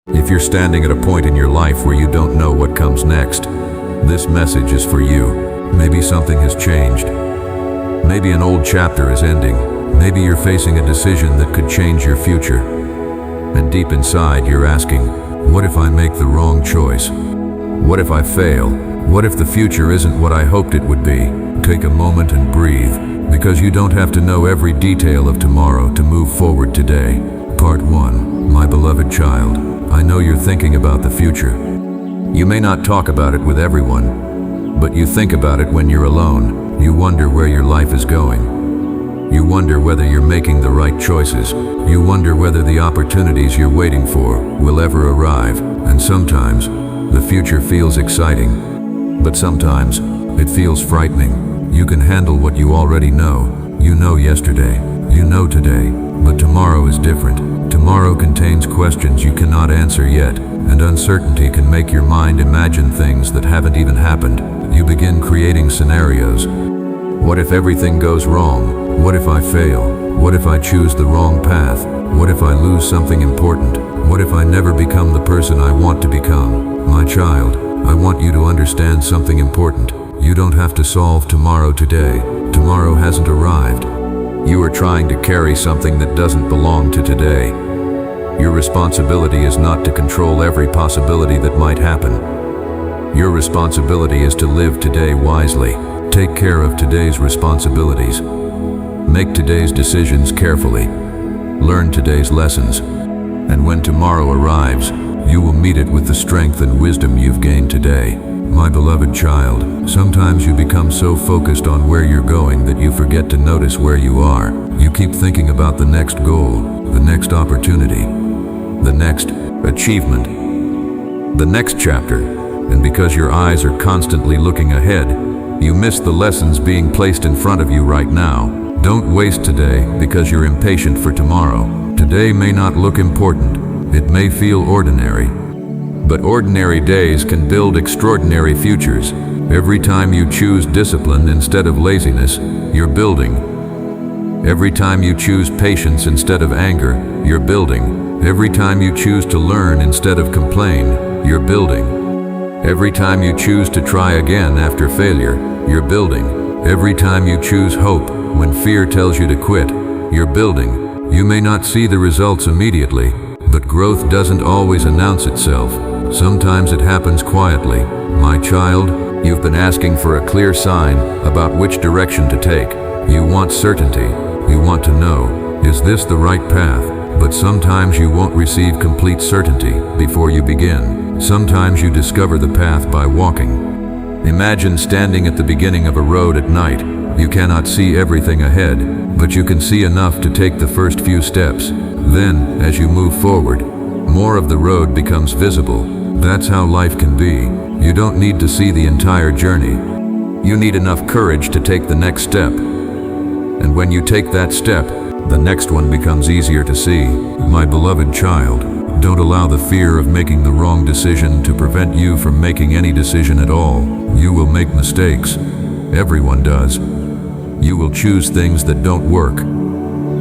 If you're standing at a point in your life where you don't know what comes next, this message is for you. Maybe something has changed. Maybe an old chapter is ending. Maybe you're facing a decision that could change your future. And deep inside, you're asking, what if I make the wrong choice? What if I fail? What if the future isn't what I hoped it would be? Take a moment and breathe, because you don't have to know every detail of tomorrow to move forward today. Part 1. My beloved child, I know you're thinking about the future. You may not talk about it with everyone, but you think about it when you're alone. You wonder where your life is going. You wonder whether you're making the right choices. You wonder whether the opportunities you're waiting for will ever arrive. And sometimes, the future feels exciting, but sometimes, it feels frightening. You can handle what you already know. You know yesterday. You know today. But tomorrow is different. Tomorrow contains questions you cannot answer yet, and uncertainty can make your mind imagine things that haven't even happened. You begin creating scenarios. What if everything goes wrong? What if I fail? What if I choose the wrong path? What if I lose something important? What if I never become the person I want to become? My child, I want you to understand something important. You don't have to solve tomorrow today. Tomorrow hasn't arrived. You are trying to carry something that doesn't belong to today. Your responsibility is not to control every possibility that might happen. Your responsibility is to live today wisely. Take care of today's responsibilities. Make today's decisions carefully. Learn today's lessons. And when tomorrow arrives, you will meet it with the strength and wisdom you've gained today. My beloved child, sometimes you become so focused on where you're going that you forget to notice where you are. You keep thinking about the next goal, the next opportunity, the next achievement, the next chapter. And because your eyes are constantly looking ahead, you miss the lessons being placed in front of you right now. Don't waste today because you're impatient for tomorrow. Today may not look important. It may feel ordinary. But ordinary days can build extraordinary futures. Every time you choose discipline instead of laziness, you're building. Every time you choose patience instead of anger, you're building. Every time you choose to learn instead of complain, you're building. Every time you choose to try again after failure, you're building. Every time you choose hope when fear tells you to quit, you're building. You may not see the results immediately, but growth doesn't always announce itself. Sometimes it happens quietly. My child, you've been asking for a clear sign about which direction to take. You want certainty. You want to know, is this the right path? But sometimes you won't receive complete certainty before you begin. Sometimes you discover the path by walking. Imagine standing at the beginning of a road at night. You cannot see everything ahead, but you can see enough to take the first few steps. Then, as you move forward, more of the road becomes visible. That's how life can be. You don't need to see the entire journey. You need enough courage to take the next step. And when you take that step, the next one becomes easier to see. My beloved child, don't allow the fear of making the wrong decision to prevent you from making any decision at all. You will make mistakes. Everyone does. You will choose things that don't work.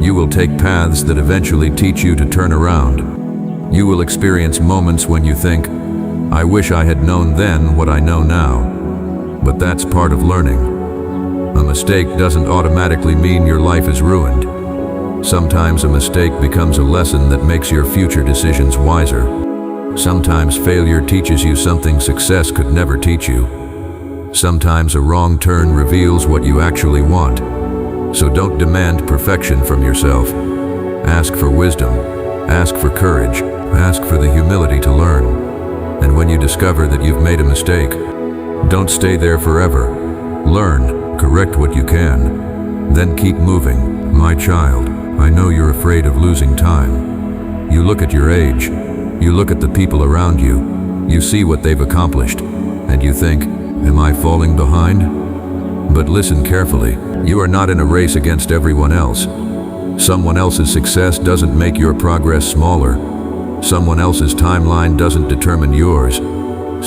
You will take paths that eventually teach you to turn around. You will experience moments when you think, I wish I had known then what I know now. But that's part of learning. A mistake doesn't automatically mean your life is ruined. Sometimes a mistake becomes a lesson that makes your future decisions wiser. Sometimes failure teaches you something success could never teach you. Sometimes a wrong turn reveals what you actually want. So don't demand perfection from yourself. Ask for wisdom. Ask for courage. Ask for the humility to learn. And when you discover that you've made a mistake, don't stay there forever. Learn, correct what you can, then keep moving. My child, I know you're afraid of losing time. You look at your age. You look at the people around you. You see what they've accomplished. And you think, am I falling behind? But listen carefully. You are not in a race against everyone else. Someone else's success doesn't make your progress smaller. Someone else's timeline doesn't determine yours.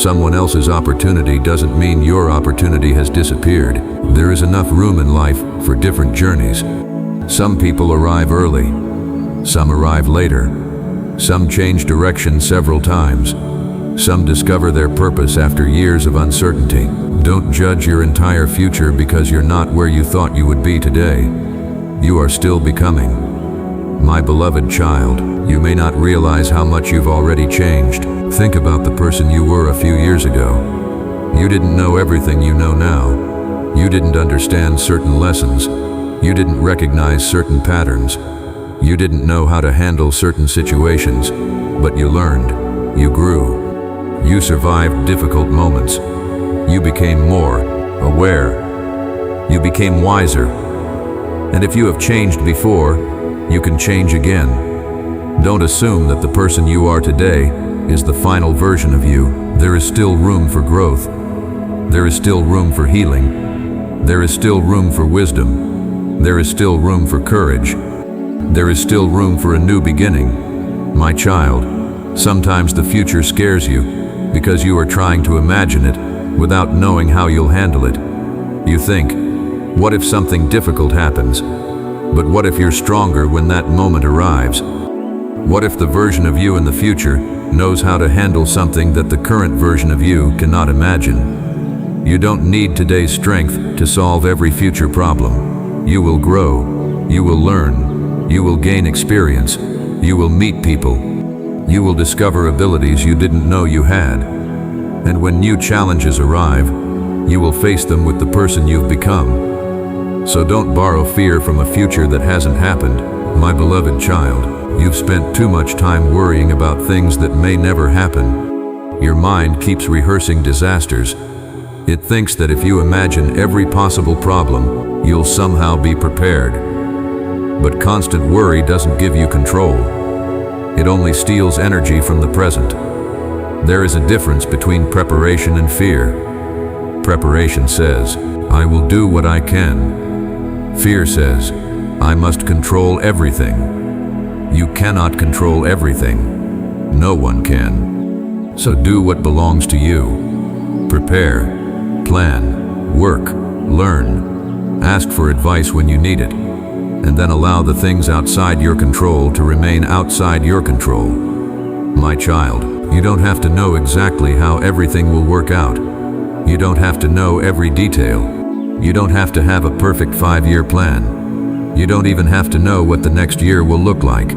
Someone else's opportunity doesn't mean your opportunity has disappeared. There is enough room in life for different journeys. Some people arrive early. Some arrive later. Some change direction several times. Some discover their purpose after years of uncertainty. Don't judge your entire future because you're not where you thought you would be today. You are still becoming. My beloved child, you may not realize how much you've already changed. Think about the person you were a few years ago. You didn't know everything you know now. You didn't understand certain lessons. You didn't recognize certain patterns. You didn't know how to handle certain situations, but you learned. You grew. You survived difficult moments. You became more aware. You became wiser. And if you have changed before, you can change again. Don't assume that the person you are today is the final version of you. There is still room for growth. There is still room for healing. There is still room for wisdom. There is still room for courage. There is still room for a new beginning. My child, sometimes the future scares you because you are trying to imagine it without knowing how you'll handle it. You think, what if something difficult happens? But what if you're stronger when that moment arrives? What if the version of you in the future knows how to handle something that the current version of you cannot imagine? You don't need today's strength to solve every future problem. You will grow. You will learn. You will gain experience. You will meet people. You will discover abilities you didn't know you had. And when new challenges arrive, you will face them with the person you've become. So don't borrow fear from a future that hasn't happened. My beloved child, you've spent too much time worrying about things that may never happen. Your mind keeps rehearsing disasters. It thinks that if you imagine every possible problem, you'll somehow be prepared. But constant worry doesn't give you control. It only steals energy from the present. There is a difference between preparation and fear. Preparation says, I will do what I can. Fear says, I must control everything. You cannot control everything. No one can. So do what belongs to you. Prepare, plan, work, learn. Ask for advice when you need it. And then allow the things outside your control to remain outside your control. My child, you don't have to know exactly how everything will work out. You don't have to know every detail. You don't have to have a perfect 5-year plan. You don't even have to know what the next year will look like.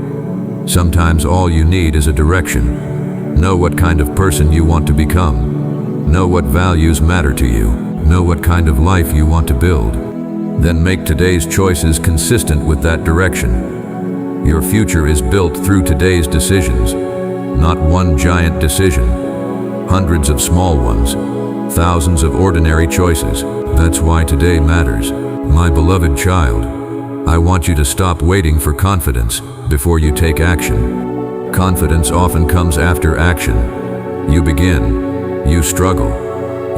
Sometimes all you need is a direction. Know what kind of person you want to become. Know what values matter to you. Know what kind of life you want to build. Then make today's choices consistent with that direction. Your future is built through today's decisions. Not one giant decision. Hundreds of small ones. Thousands of ordinary choices. That's why today matters. My beloved child, I want you to stop waiting for confidence before you take action. Confidence often comes after action. You begin, you struggle,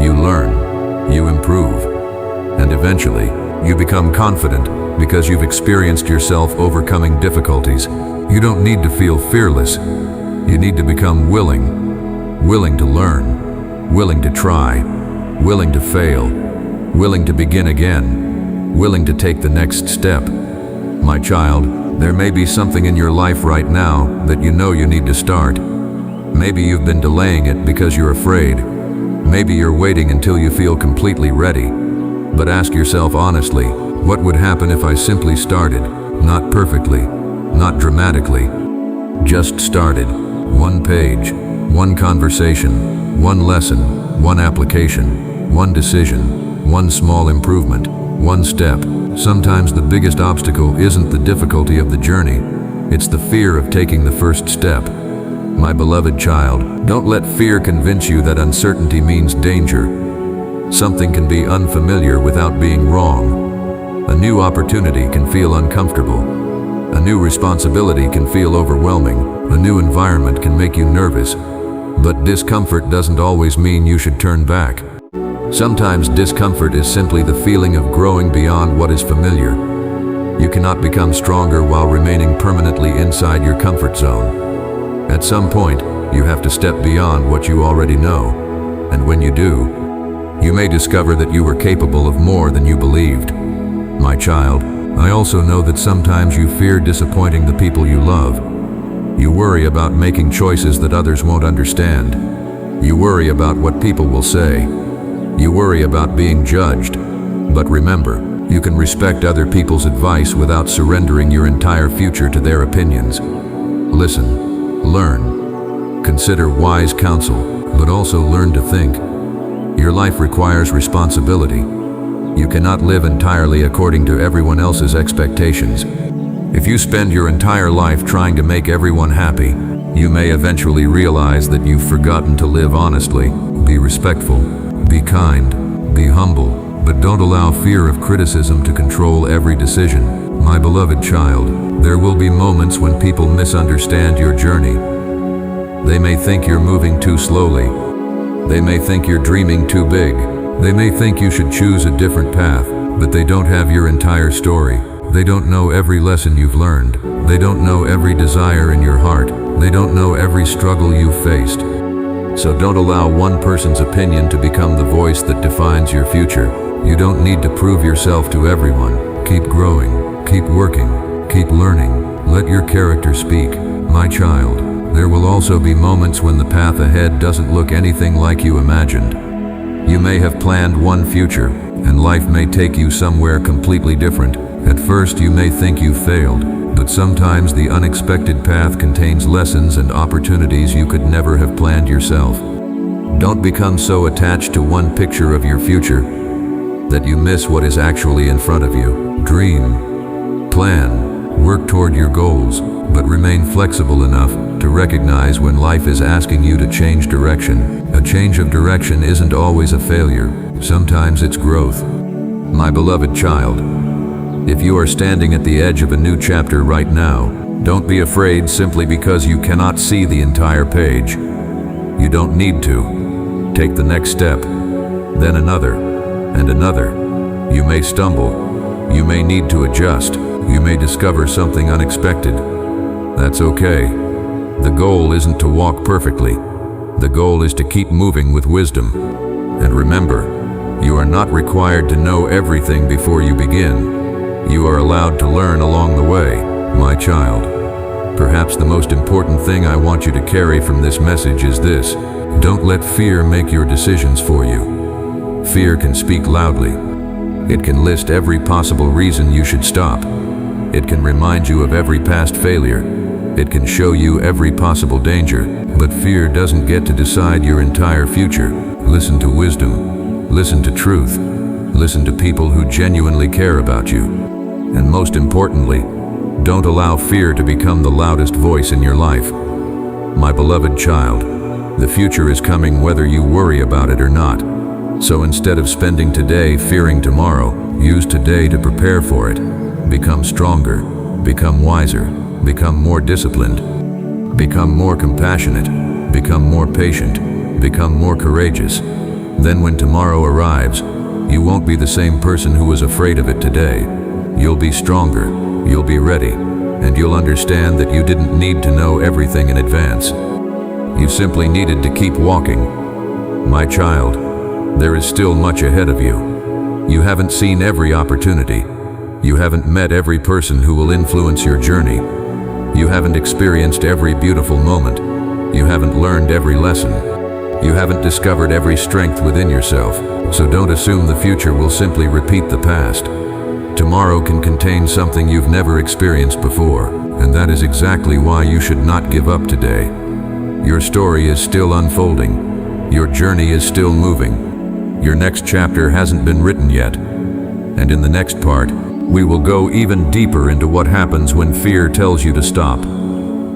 you learn, you improve, and eventually you become confident because you've experienced yourself overcoming difficulties. You don't need to feel fearless. You need to become willing to learn, willing to try, willing to fail, willing to begin again, willing to take the next step. My child, there may be something in your life right now that you know you need to start. Maybe you've been delaying it because you're afraid. Maybe you're waiting until you feel completely ready. But ask yourself honestly, what would happen if I simply started? Not perfectly, not dramatically. Just started. One page, one conversation, one lesson, one application, one decision, one small improvement, one step. Sometimes the biggest obstacle isn't the difficulty of the journey. It's the fear of taking the first step. My beloved child, don't let fear convince you that uncertainty means danger. Something can be unfamiliar without being wrong. A new opportunity can feel uncomfortable. A new responsibility can feel overwhelming. A new environment can make you nervous. But discomfort doesn't always mean you should turn back. Sometimes discomfort is simply the feeling of growing beyond what is familiar. You cannot become stronger while remaining permanently inside your comfort zone. At some point, you have to step beyond what you already know. And when you do, you may discover that you were capable of more than you believed. My child, I also know that sometimes you fear disappointing the people you love. You worry about making choices that others won't understand. You worry about what people will say. You worry about being judged. But remember, you can respect other people's advice without surrendering your entire future to their opinions. Listen, learn, consider wise counsel, but also learn to think. Your life requires responsibility. You cannot live entirely according to everyone else's expectations. If you spend your entire life trying to make everyone happy, you may eventually realize that you've forgotten to live honestly. Be respectful, be kind, be humble, but don't allow fear of criticism to control every decision. My beloved child, there will be moments when people misunderstand your journey. They may think you're moving too slowly. They may think you're dreaming too big. They may think you should choose a different path, but they don't have your entire story. They don't know every lesson you've learned. They don't know every desire in your heart. They don't know every struggle you've faced. So don't allow one person's opinion to become the voice that defines your future. You don't need to prove yourself to everyone. Keep growing, keep working, keep learning. Let your character speak. My child, there will also be moments when the path ahead doesn't look anything like you imagined. You may have planned one future, and life may take you somewhere completely different. At first you may think you failed, but sometimes the unexpected path contains lessons and opportunities you could never have planned yourself. Don't become so attached to one picture of your future that you miss what is actually in front of you. Dream, plan, work toward your goals, but remain flexible enough to recognize when life is asking you to change direction. A change of direction isn't always a failure. Sometimes it's growth. My beloved child, if you are standing at the edge of a new chapter right now, don't be afraid simply because you cannot see the entire page. You don't need to. Take the next step, then another, and another. You may stumble. You may need to adjust. You may discover something unexpected. That's okay. The goal isn't to walk perfectly. The goal is to keep moving with wisdom. And remember, you are not required to know everything before you begin. You are allowed to learn along the way, my child. Perhaps the most important thing I want you to carry from this message is this: don't let fear make your decisions for you. Fear can speak loudly. It can list every possible reason you should stop. It can remind you of every past failure. It can show you every possible danger, but fear doesn't get to decide your entire future. Listen to wisdom. Listen to truth. Listen to people who genuinely care about you. And most importantly, don't allow fear to become the loudest voice in your life. My beloved child, the future is coming whether you worry about it or not. So instead of spending today fearing tomorrow, use today to prepare for it. Become stronger, become wiser, become more disciplined, become more compassionate, become more patient, become more courageous. Then when tomorrow arrives, you won't be the same person who was afraid of it today. You'll be stronger, you'll be ready, and you'll understand that you didn't need to know everything in advance. You simply needed to keep walking. My child, there is still much ahead of you. You haven't seen every opportunity. You haven't met every person who will influence your journey. You haven't experienced every beautiful moment. You haven't learned every lesson. You haven't discovered every strength within yourself. So don't assume the future will simply repeat the past. Tomorrow can contain something you've never experienced before, and that is exactly why you should not give up today. Your story is still unfolding. Your journey is still moving. Your next chapter hasn't been written yet. And in the next part, we will go even deeper into what happens when fear tells you to stop,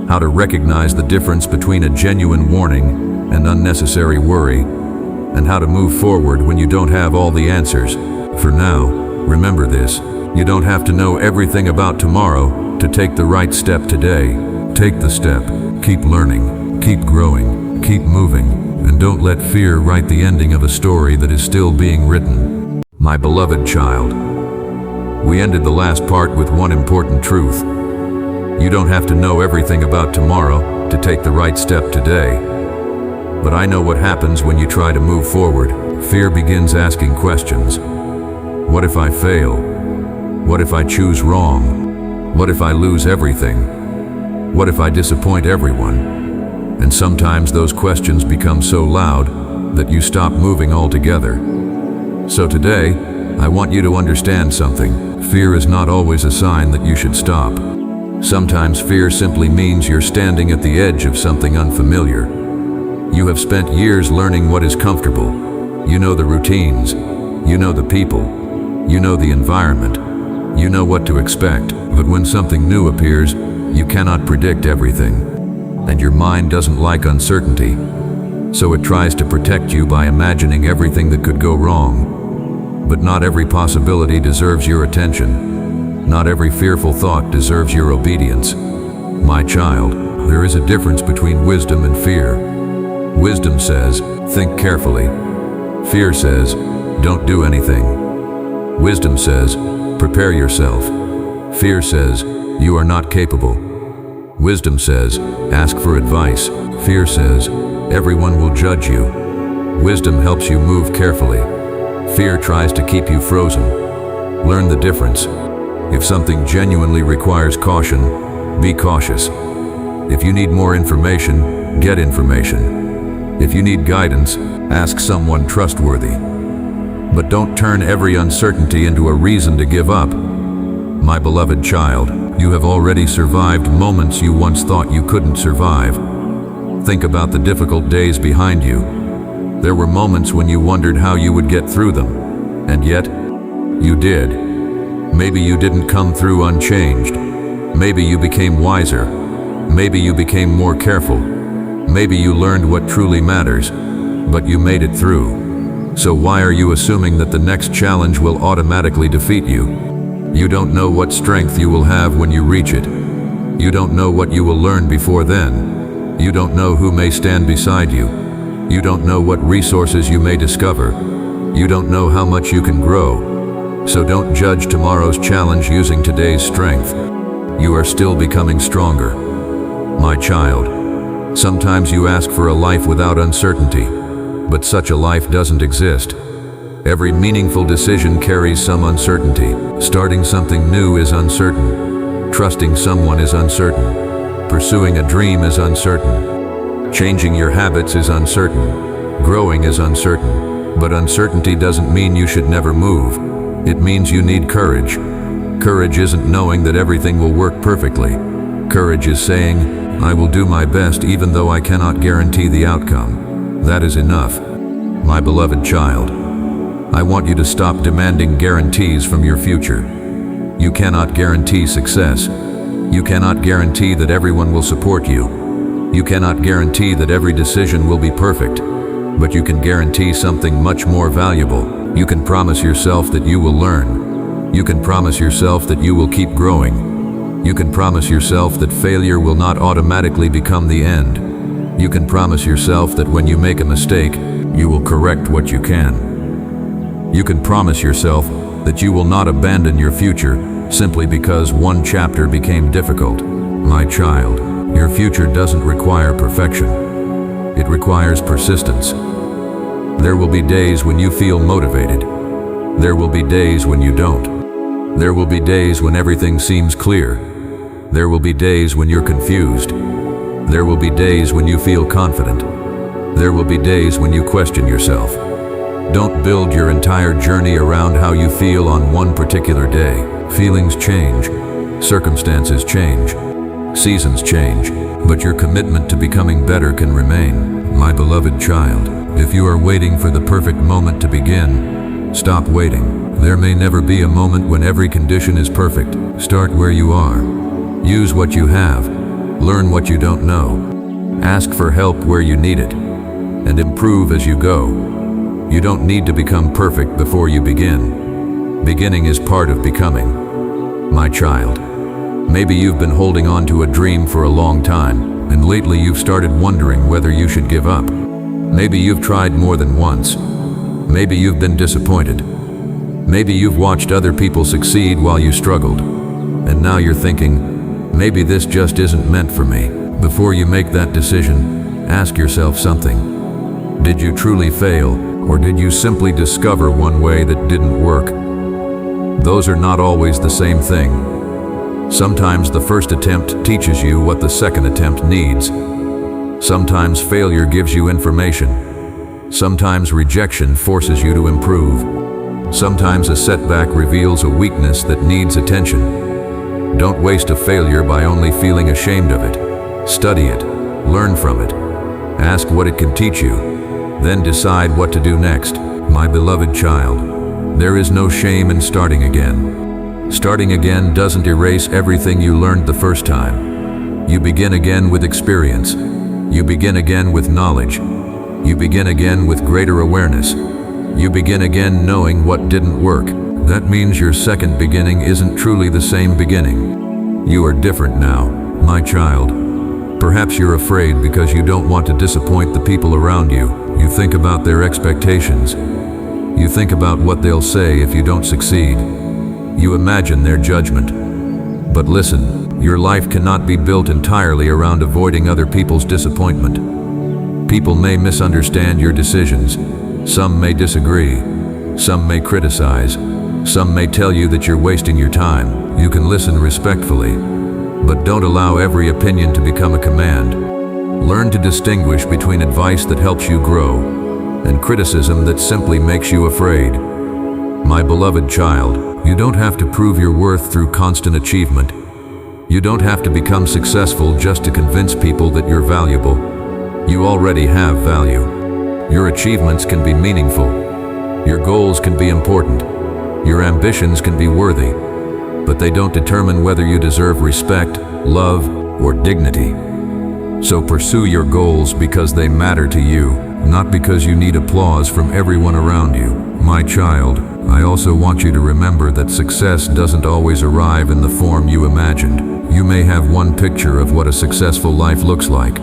how to recognize the difference between a genuine warning and unnecessary worry, and how to move forward when you don't have all the answers. For now, remember this: you don't have to know everything about tomorrow to take the right step today. Take the step, keep learning, keep growing, keep moving, and don't let fear write the ending of a story that is still being written. My beloved child, we ended the last part with one important truth. You don't have to know everything about tomorrow to take the right step today. But I know what happens when you try to move forward. Fear begins asking questions. What if I fail? What if I choose wrong? What if I lose everything? What if I disappoint everyone? And sometimes those questions become so loud that you stop moving altogether. So today, I want you to understand something. Fear is not always a sign that you should stop. Sometimes fear simply means you're standing at the edge of something unfamiliar. You have spent years learning what is comfortable. You know the routines. You know the people. You know the environment. You know what to expect. But when something new appears, you cannot predict everything. And your mind doesn't like uncertainty. So it tries to protect you by imagining everything that could go wrong. But not every possibility deserves your attention. Not every fearful thought deserves your obedience. My child, there is a difference between wisdom and fear. Wisdom says, think carefully. Fear says, don't do anything. Wisdom says, prepare yourself. Fear says, you are not capable. Wisdom says, ask for advice. Fear says, everyone will judge you. Wisdom helps you move carefully. Fear tries to keep you frozen. Learn the difference. If something genuinely requires caution, be cautious. If you need more information, get information. If you need guidance, ask someone trustworthy. But don't turn every uncertainty into a reason to give up. My beloved child, you have already survived moments you once thought you couldn't survive. Think about the difficult days behind you. There were moments when you wondered how you would get through them, and yet, you did. Maybe you didn't come through unchanged. Maybe you became wiser. Maybe you became more careful. Maybe you learned what truly matters, but you made it through. So why are you assuming that the next challenge will automatically defeat you? You don't know what strength you will have when you reach it. You don't know what you will learn before then. You don't know who may stand beside you. You don't know what resources you may discover. You don't know how much you can grow. So don't judge tomorrow's challenge using today's strength. You are still becoming stronger. My child, sometimes you ask for a life without uncertainty, but such a life doesn't exist. Every meaningful decision carries some uncertainty. Starting something new is uncertain. Trusting someone is uncertain. Pursuing a dream is uncertain. Changing your habits is uncertain. Growing is uncertain. But uncertainty doesn't mean you should never move. It means you need courage. Courage isn't knowing that everything will work perfectly. Courage is saying, I will do my best even though I cannot guarantee the outcome. That is enough. My beloved child, I want you to stop demanding guarantees from your future. You cannot guarantee success. You cannot guarantee that everyone will support you. You cannot guarantee that every decision will be perfect. But you can guarantee something much more valuable. You can promise yourself that you will learn. You can promise yourself that you will keep growing. You can promise yourself that failure will not automatically become the end. You can promise yourself that when you make a mistake, you will correct what you can. You can promise yourself that you will not abandon your future simply because one chapter became difficult. My child, your future doesn't require perfection. It requires persistence. There will be days when you feel motivated. There will be days when you don't. There will be days when everything seems clear. There will be days when you're confused. There will be days when you feel confident. There will be days when you question yourself. Don't build your entire journey around how you feel on one particular day. Feelings change. Circumstances change. Seasons change. But your commitment to becoming better can remain. My beloved child, if you are waiting for the perfect moment to begin, stop waiting. There may never be a moment when every condition is perfect. Start where you are. Use what you have. Learn what you don't know. Ask for help where you need it. And improve as you go. You don't need to become perfect before you begin. Beginning is part of becoming. My child, maybe you've been holding on to a dream for a long time, and lately you've started wondering whether you should give up. Maybe you've tried more than once. Maybe you've been disappointed. Maybe you've watched other people succeed while you struggled. And now you're thinking, maybe this just isn't meant for me. Before you make that decision, ask yourself something. Did you truly fail, or did you simply discover one way that didn't work? Those are not always the same thing. Sometimes the first attempt teaches you what the second attempt needs. Sometimes failure gives you information. Sometimes rejection forces you to improve. Sometimes a setback reveals a weakness that needs attention. Don't waste a failure by only feeling ashamed of it. Study it, learn from it, ask what it can teach you, then decide what to do next. My beloved child, there is no shame in starting again. Starting again doesn't erase everything you learned the first time. You begin again with experience. You begin again with knowledge. You begin again with greater awareness. You begin again knowing what didn't work. That means your second beginning isn't truly the same beginning. You are different now, my child. Perhaps you're afraid because you don't want to disappoint the people around you. You think about their expectations. You think about what they'll say if you don't succeed. You imagine their judgment. But listen, your life cannot be built entirely around avoiding other people's disappointment. People may misunderstand your decisions. Some may disagree. Some may criticize. Some may tell you that you're wasting your time. You can listen respectfully, but don't allow every opinion to become a command. Learn to distinguish between advice that helps you grow and criticism that simply makes you afraid. My beloved child, you don't have to prove your worth through constant achievement. You don't have to become successful just to convince people that you're valuable. You already have value. Your achievements can be meaningful. Your goals can be important. Your ambitions can be worthy, but they don't determine whether you deserve respect, love, or dignity. So pursue your goals because they matter to you, not because you need applause from everyone around you. My child, I also want you to remember that success doesn't always arrive in the form you imagined. You may have one picture of what a successful life looks like,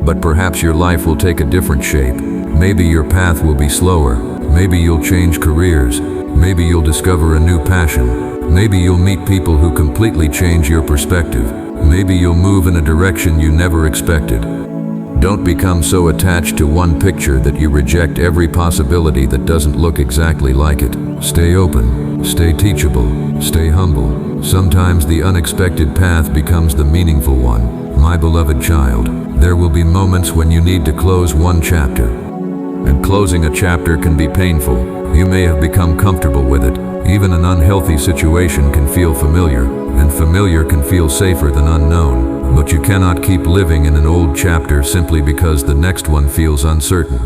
but perhaps your life will take a different shape. Maybe your path will be slower. Maybe you'll change careers. Maybe you'll discover a new passion. Maybe you'll meet people who completely change your perspective. Maybe you'll move in a direction you never expected. Don't become so attached to one picture that you reject every possibility that doesn't look exactly like it. Stay open, stay teachable, stay humble. Sometimes the unexpected path becomes the meaningful one. My beloved child, there will be moments when you need to close one chapter. And closing a chapter can be painful. You may have become comfortable with it. Even an unhealthy situation can feel familiar, and familiar can feel safer than unknown. But you cannot keep living in an old chapter simply because the next one feels uncertain.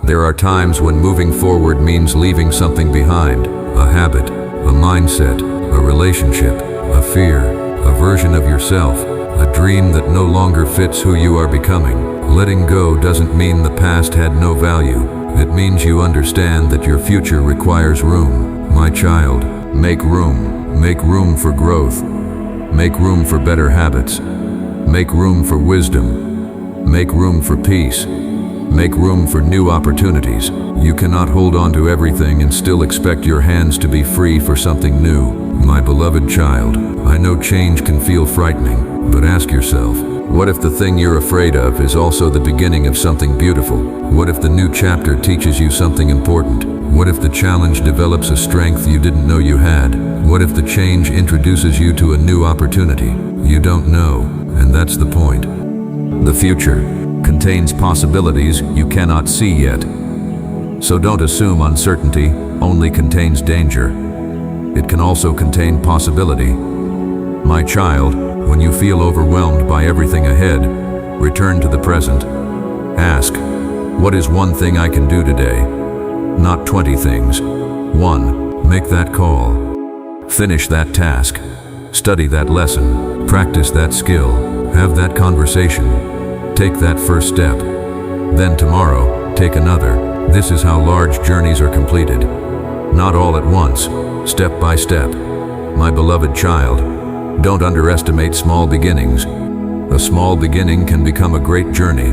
There are times when moving forward means leaving something behind, a habit, a mindset, a relationship, a fear, a version of yourself, a dream that no longer fits who you are becoming. Letting go doesn't mean the past had no value. It means you understand that your future requires room. My child, make room. Make room for growth. Make room for better habits. Make room for wisdom. Make room for peace. Make room for new opportunities. You cannot hold on to everything and still expect your hands to be free for something new. My beloved child, I know change can feel frightening, but ask yourself, what if the thing you're afraid of is also the beginning of something beautiful? What if the new chapter teaches you something important? What if the challenge develops a strength you didn't know you had? What if the change introduces you to a new opportunity? You don't know, and that's the point. The future contains possibilities you cannot see yet. So don't assume uncertainty only contains danger. It can also contain possibility. My child, when you feel overwhelmed by everything ahead, return to the present. Ask, what is one thing I can do today? Not 20 things. 1. Make that call. Finish that task. Study that lesson. Practice that skill. Have that conversation. Take that first step. Then tomorrow, take another. This is how large journeys are completed. Not all at once, step by step. My beloved child, don't underestimate small beginnings. A small beginning can become a great journey.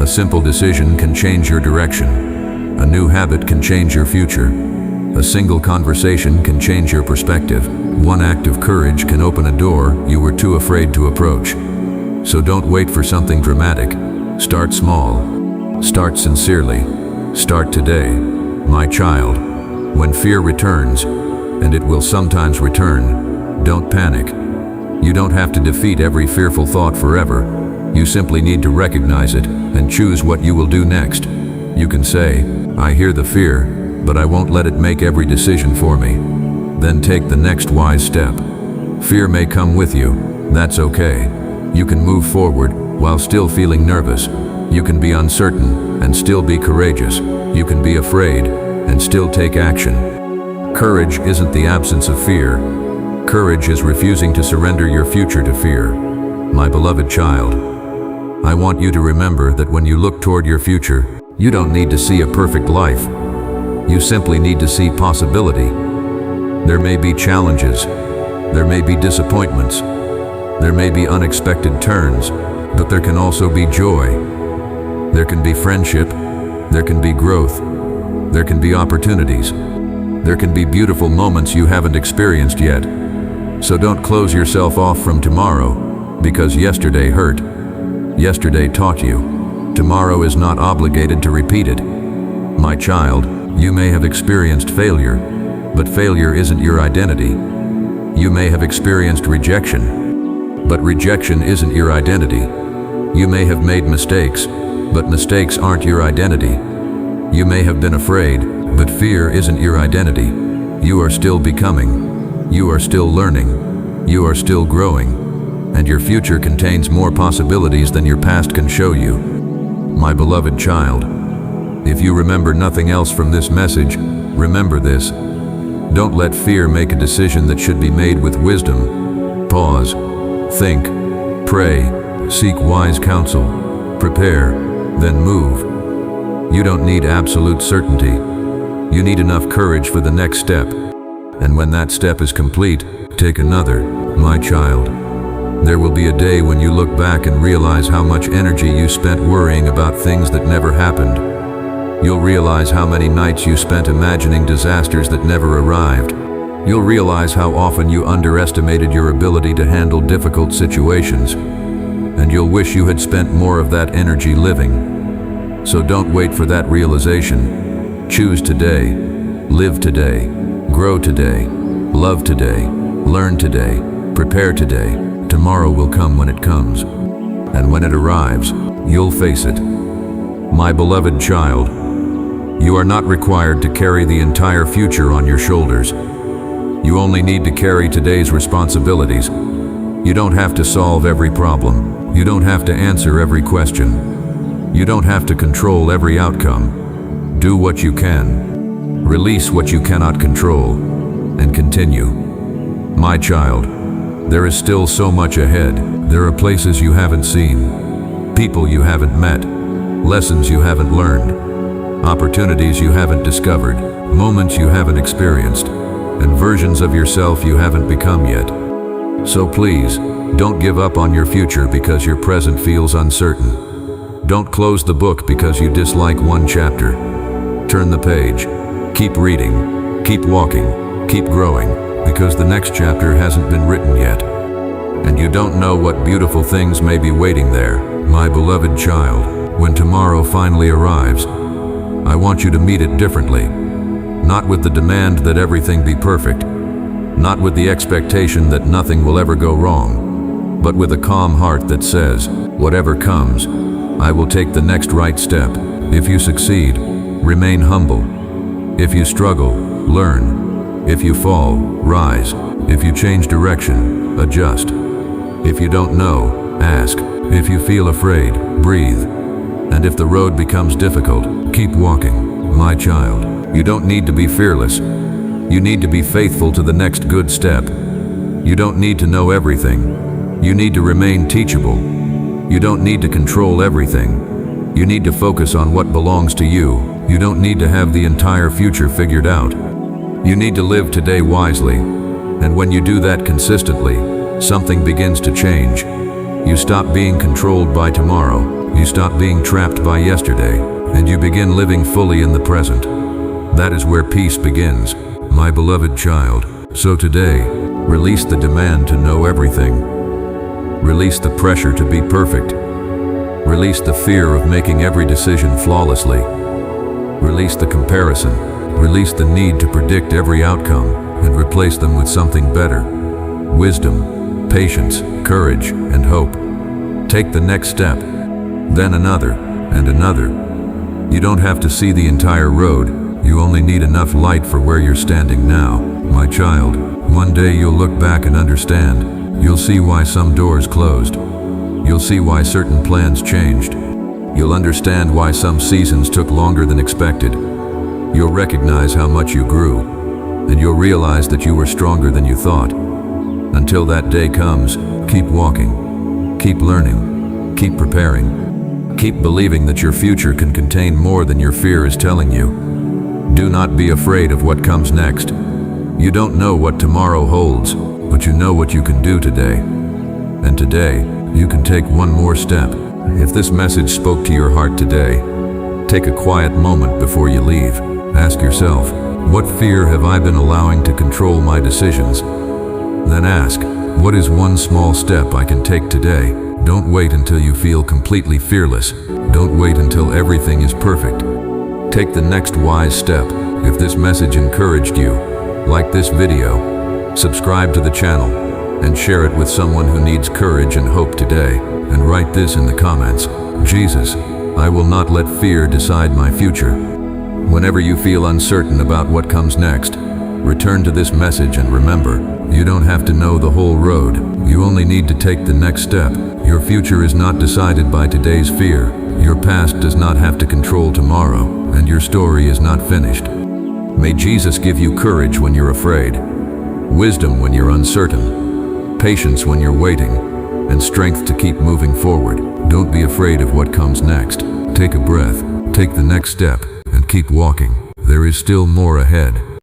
A simple decision can change your direction. A new habit can change your future. A single conversation can change your perspective. One act of courage can open a door you were too afraid to approach. So don't wait for something dramatic. Start small. Start sincerely. Start today. My child, when fear returns, and it will sometimes return, don't panic. You don't have to defeat every fearful thought forever. You simply need to recognize it and choose what you will do next. You can say, "I hear the fear, but I won't let it make every decision for me." Then take the next wise step. Fear may come with you. That's okay. You can move forward while still feeling nervous. You can be uncertain and still be courageous. You can be afraid and still take action. Courage isn't the absence of fear. Courage is refusing to surrender your future to fear. My beloved child, I want you to remember that when you look toward your future, you don't need to see a perfect life. You simply need to see possibility. There may be challenges. There may be disappointments. There may be unexpected turns, but there can also be joy. There can be friendship. There can be growth. There can be opportunities. There can be beautiful moments you haven't experienced yet. So don't close yourself off from tomorrow, because yesterday hurt. Yesterday taught you. Tomorrow is not obligated to repeat it. My child, you may have experienced failure, but failure isn't your identity. You may have experienced rejection, but rejection isn't your identity. You may have made mistakes, but mistakes aren't your identity. You may have been afraid, but fear isn't your identity. You are still becoming. You are still learning. You are still growing. And your future contains more possibilities than your past can show you. My beloved child, if you remember nothing else from this message, remember this. Don't let fear make a decision that should be made with wisdom. Pause, think, pray, seek wise counsel, prepare, then move. You don't need absolute certainty. You need enough courage for the next step. And when that step is complete, take another, my child. There will be a day when you look back and realize how much energy you spent worrying about things that never happened. You'll realize how many nights you spent imagining disasters that never arrived. You'll realize how often you underestimated your ability to handle difficult situations. And you'll wish you had spent more of that energy living. So don't wait for that realization. Choose today. Live today. Grow today. Love today. Learn today. Prepare today. Tomorrow will come when it comes. And when it arrives, you'll face it. My beloved child, you are not required to carry the entire future on your shoulders. You only need to carry today's responsibilities. You don't have to solve every problem. You don't have to answer every question. You don't have to control every outcome. Do what you can. Release what you cannot control, and continue. My child, there is still so much ahead. There are places you haven't seen, people you haven't met, lessons you haven't learned, opportunities you haven't discovered, moments you haven't experienced, and versions of yourself you haven't become yet. So please, don't give up on your future because your present feels uncertain. Don't close the book because you dislike one chapter. Turn the page. Keep reading. Keep walking. Keep growing, because the next chapter hasn't been written yet. And you don't know what beautiful things may be waiting there. My beloved child, when tomorrow finally arrives, I want you to meet it differently. Not with the demand that everything be perfect, not with the expectation that nothing will ever go wrong, but with a calm heart that says, whatever comes, I will take the next right step. If you succeed, remain humble. If you struggle, learn. If you fall, rise. If you change direction, adjust. If you don't know, ask. If you feel afraid, breathe. And if the road becomes difficult, keep walking. My child, you don't need to be fearless. You need to be faithful to the next good step. You don't need to know everything. You need to remain teachable. You don't need to control everything. You need to focus on what belongs to you. You don't need to have the entire future figured out. You need to live today wisely. And when you do that consistently, something begins to change. You stop being controlled by tomorrow. You stop being trapped by yesterday. And you begin living fully in the present. That is where peace begins, my beloved child. So today, release the demand to know everything. Release the pressure to be perfect. Release the fear of making every decision flawlessly. Release the comparison. Release the need to predict every outcome and replace them with something better. Wisdom, patience, courage, and hope. Take the next step, then another, and another. You don't have to see the entire road, you only need enough light for where you're standing now. My child, one day you'll look back and understand. You'll see why some doors closed. You'll see why certain plans changed. You'll understand why some seasons took longer than expected. You'll recognize how much you grew, and you'll realize that you were stronger than you thought. Until that day comes, keep walking, keep learning, keep preparing. Keep believing that your future can contain more than your fear is telling you. Do not be afraid of what comes next. You don't know what tomorrow holds, but you know what you can do today. And today, you can take one more step. If this message spoke to your heart today, take a quiet moment before you leave. Ask yourself, what fear have I been allowing to control my decisions? Then ask, what is one small step I can take today? Don't wait until you feel completely fearless. Don't wait until everything is perfect. Take the next wise step. If this message encouraged you, like this video, subscribe to the channel, and share it with someone who needs courage and hope today. And write this in the comments: Jesus, I will not let fear decide my future. Whenever you feel uncertain about what comes next, return to this message and remember, you don't have to know the whole road. You only need to take the next step. Your future is not decided by today's fear. Your past does not have to control tomorrow, and your story is not finished. May Jesus give you courage when you're afraid, wisdom when you're uncertain, patience when you're waiting, and strength to keep moving forward. Don't be afraid of what comes next. Take a breath, take the next step, and keep walking. There is still more ahead.